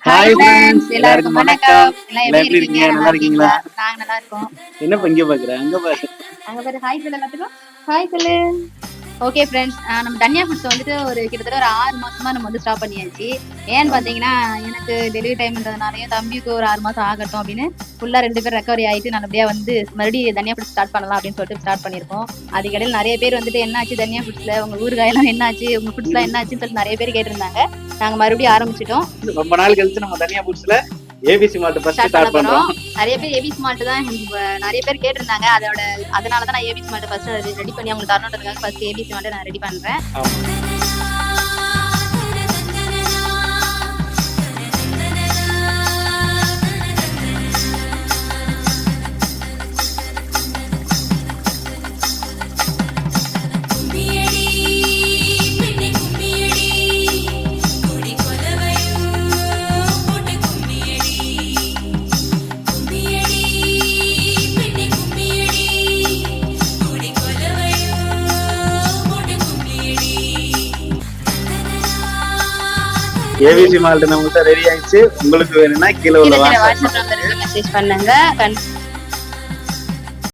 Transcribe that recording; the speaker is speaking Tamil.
ஹாய் ஃப்ரெண்ட்ஸ், எல்லாருக்கும் வணக்கம். எல்லாம் எல்லாம் எப்படி இருக்கீங்க? நல்லா இருக்கீங்களா? நாங்க நல்லா இருக்கோம். என்ன இங்க பாக்குற? அங்க பாரு. அங்க பாரு, ஹாய் சொல்லு எல்லாத்துக்கும். ஹாய் சொல்லு. ஓகே ஃப்ரெண்ட்ஸ், நம்ம தன்யா ஃபுட்ஸ் வந்துட்டு கிட்டத்தட்ட ஒரு 6 மாசமா நம்ம வந்து ஸ்டாப் பண்ணியாச்சு. ஏன்னு பாத்தீங்கன்னா, எனக்கு டெலிவரி டைம்ன்றதுனாலயும் தம்பிக்கு ஒரு 6 மாசம் ஆகட்டும் அப்படின்னு ஃபுல்லா 2 பேர் ரெக்கவரி ஆயிட்டு நல்லபடியா வந்து மறுபடியும் தன்யா ஃபுட்ஸ் ஸ்டார்ட் பண்ணலாம் அப்படின்னு சொல்லிட்டு ஸ்டார்ட் பண்ணியிருக்கோம். அதுக்கிடையில் நிறைய பேர் வந்துட்டு என்னாச்சு தன்யா ஃபுட்ஸ்ல, உங்க ஊறுகாயெல்லாம் என்னாச்சு, உங்க ஃபுட்ஸ்லாம் என்னாச்சுன்னு சொல்லிட்டு நிறைய பேர் கேட்டிருந்தாங்க. நாங்க மறுபடியும் ஆரம்பிச்சிட்டோம். ரொம்ப நாள் கழிச்சு நம்ம தனியா புட்ஸ்ல ஏபிசி மால்ட் ஃபர்ஸ்ட் ஸ்டார்ட் பண்றோம். நிறைய பேர் ஏபிசி மால்ட் தான் நிறைய பேர் கேட்டிருந்தாங்க. அதனால தான் நான் ஏபிசி மால்ட் ஃபர்ஸ்ட் ரெடி பண்ணி அவங்களுக்கு தரணுன்றதுக்காக ஃபர்ஸ்ட் ஏபிசி மால்ட் நான் ரெடி பண்றேன். ஏபிசி மால்ட் நம்மகிட்ட ரெடி ஆயிடுச்சு. உங்களுக்கு வேணும்னா கீழே உள்ள வாட்ஸ்அப் நம்பருக்கு மெசேஜ் பண்ணுங்க.